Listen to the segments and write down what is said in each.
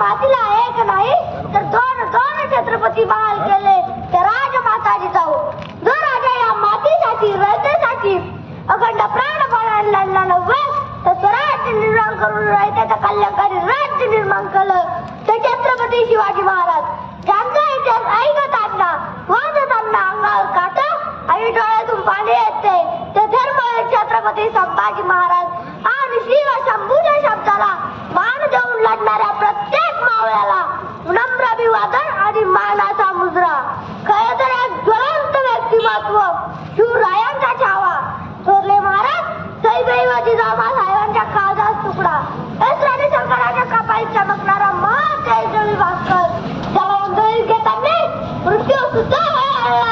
मातीला एक नाही तर दोन दोन छत्रपती बहाल केले त्या राजमाता जिजाऊ. जो राजा या मातीसाठी रयतेसाठी अखंड प्राण लढला नव्हे तर स्वराज्य निर्माण करून रयतेचं कल्याणकारी राज्य निर्माण केलं ते छत्रपती शिवाजी महाराज. ज्यांचा इतिहास ऐकताना वाचताना अंगावर काटा आणि डोळ्यातून पाणी येते ते धर्मवीर छत्रपती संभाजी महाराज. आणि श्री व शंभूच्या शब्दाला मान देऊन लढणाऱ्या प्रत्येक मावळ्याला नम्र अभिवादन आणि मानाचा मुजरा. खरं तर एक ज्वलंत व्यक्तिमत्व शिवरायांचा छावा थोरले महाराज सैदैव जिजाऊ साहेबांच्या काळजात तुकडा राणी शंकराच्या कपाळी चमकणारा महातेजस्वी भास्कर. ज्याला आंदोलन घेताना मृत्यू सुद्धा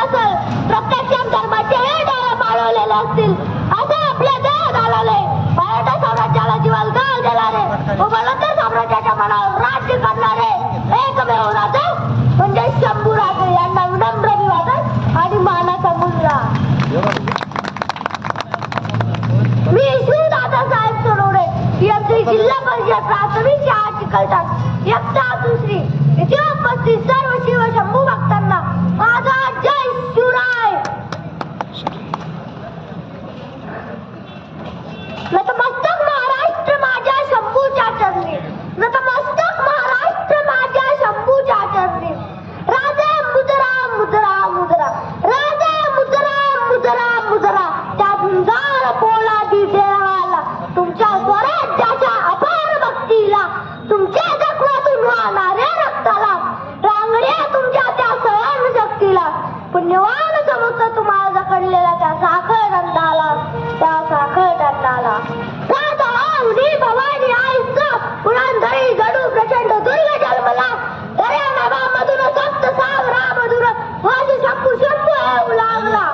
असेल प्रत्यक्ष धर्माचे हे डोळे माळवलेले असतील असं आपल्या देहात आलेले मराठा साम्राज्याला जीवाला जाळ देणारे व बलंदर साम्राज्याच्या मनावर राज्य करणारे एकमेव राजा म्हणजे शंभूराजे यांना विनम्र अभिवादन आणि मानाचा मुजरा. मी शिवदादा साहेब सोनवणे यांची जिल्हा परिषद प्राथमिक शाळा चिकलठाण इयत्ता दुसरी इथे उपस्थित सर्व शिव शंभू भक्तांना माझा जय शिवराय. नतमस्तक महाराष्ट्र माझ्या शंभूच्या चरणी. नतमस्तक महाराष्ट्र माझ्या शंभूच्या चरणी. राजा मुजरा मुजरा मुजरा राजा मुजरा मुजरा मुजरा त्या झुंजार पोलादी देहाला तुमच्या स्वराज्याच्या अपार भक्तीला तुमच्या जखमातून वाहणाऱ्या रक्ताला रांगड्या तुमच्या त्या सहनशक्तीला पुण्यवान समुद्र तुम्हाला जकडलेला त्या साखर दंडाला त्या साखर दंडाला. राजा उडी भवानी आईचा पुरंदरी गडू प्रचंड दुर्ग जन्मला दर्या नभामधून सप्त सागरामधून वाशी शंभू शंभू येऊ लागला.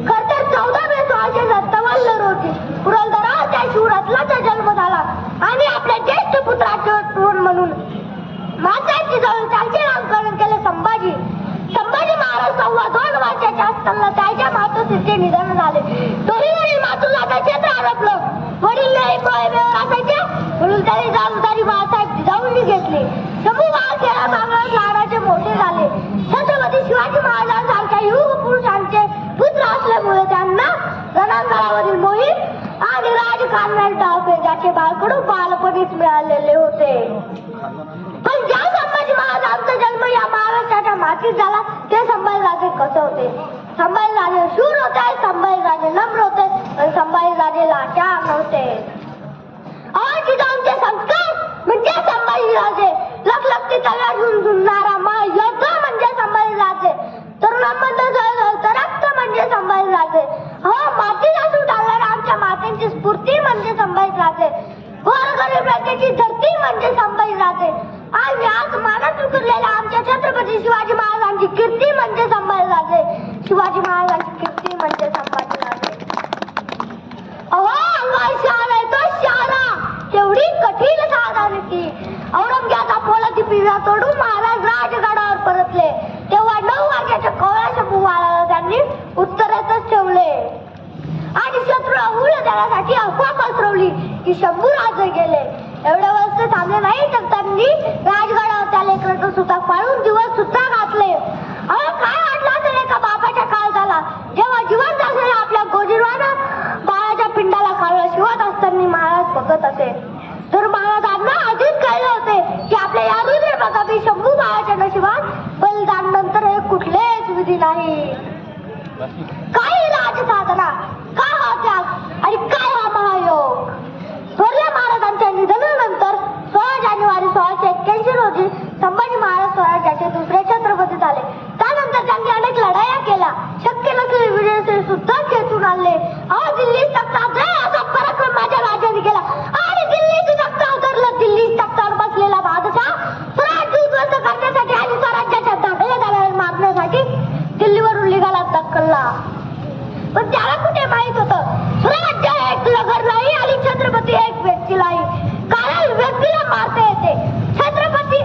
खरतर 14/1657 रोजी पुरंदराच्या शिवरत्नाचा जन्म झाला आणि आपल्या ज्येष्ठ पुत्राचे आठवण म्हणून माताची जवळ त्यांचे नामकरण केले संभाजी. संभाजी महाराज 2.25 वर्षाच्या असताना त्याच्या मातोश्रीचे निधन झाले. तोही वडील मातृत्वाचं क्षेत्र आरपलं. वडील नाही पोळेवर असायचे म्हणून त्यांनी जबाबदारी बाळासाहेब जिजाऊंनी घेतली. शंभू बाळ खेळा मागं लहानाचे मोठे झाले. छत्रपती शिवाजी महाराजांसारख्या युग पुरुषांचे पुत्र असल्यामुळे त्यांना रणांगणावरील मोहीम आणि राजकारणात डावपेचाचे बाळकडू बालपणीच मिळालेले होते. पण ज्या संभाजी महाराजांचा जन्म या महाराष्ट्राच्या मातीत झाला ते संभाजीराजे कसे होते? संभाजीराजे शूर होते, संभाजीराजे नम्र होते आणि संभाजीराजे लाचार नव्हते. जिजाऊंचे संस्कार म्हणजे संभाजीराजे. लखलखती तलवार घेऊन झुंजणारा महायोद्धा म्हणजे संभाजीराजे. तरुणांमध्ये रक्त म्हणजे संभाजीराजे. मातीला सूट आलेल्या आमच्या मातेची स्फूर्ती म्हणजे संभाजीराजे. गोरगरीब रयतेची धरती म्हणजे संभाजीराजे. आणि आज मानात उतरलेल्या आमच्या छत्रपती शिवाजी महाराजांची कीर्ती म्हणजे संभाजीराजे. शिवाजी महाराजांची कीर्ती म्हणजे संभाजीराजे. अंगाई शहाणा तो शहाणा तेवढी कठीण साधन ती. औरंगजेबाचा पोलादी पिंजरा तोडून महाराज राजगडावर परतले तेव्हा 9 वर्षाच्या कोवळ्या शंभू बाळाला त्यांनी उत्तरेतच ठेवले आणि शत्रूला हुल देण्यासाठी अफवा पसरवली की शंभूराजे गेले. एवढे वर्ष थांबले नाही तर त्यांनी राजगडावर त्या लेकराचं सुद्धा पाळून दिवस सुद्धा घातले. काय वाटलं असेल एका बापाच्या काळजाला जेव्हा जिवंत असलेल्या आपल्या गोजीरवानं बाळाच्या पिंडाला काळं शिवत असताना महाराज बघत असे तर महाराजांना आधीच कळले होते की आपल्या या रुद्रप्रतापी शंभू बाळाच्या नशिबात बलिदान नंतर हे कुठलेच विधी नाही. काय राजसाधना, काय हा त्याग आणि काय हा महायोग. थोरल्या महाराजांच्या निधनानंतर 16 जानेवारी 1681 रोजी संभाजी महाराज स्वराज्याचे दुसरे छत्रपती झाले. त्यानंतर त्यांनी अनेक लढाया केल्या. शक्य नसलेले विजय सुद्धा खेचून आणले. दिल्ली तख्तावर असा पराक्रम माझ्या राजाने केला आणि दिल्लीची तख्ता उतरलं. दिल्ली तख्तावर बसलेला बादशाह स्वराज्य उद्ध्वस्त करण्यासाठी आणि स्वराज्याच्या दाखले मारण्यासाठी दिल्लीवरून निघाला दक्कलला. पण त्याला कुठे माहित होतं स्वराज्य एक नगर नाही आणि छत्रपती एक व्यक्ती नाही. कारण व्यक्तीला मारता येते, छत्रपती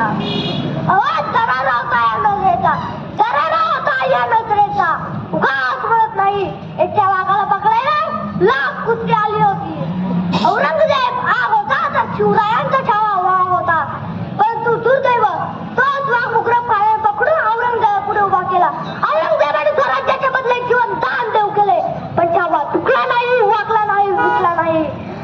आवाज दरारा होता या नजरेचा, दरारा होता या नजरेचा. उगाच म्हणत नाही, एकट्या वाघाला पकडायला लाख कुत्री आली होती. औरंगजेब आग होता तर शिवरायांचा छावा वाघ होता. परंतु दुर्दैव तोच वाघ मुकरम खाण्यात पकडून औरंगजेब पुढे उभा केला. औरंगजेबाने स्वराज्याच्या बदले जीवन दान देऊ केले, पण छावा तुकला नाही, वाकला नाही, विकला नाही.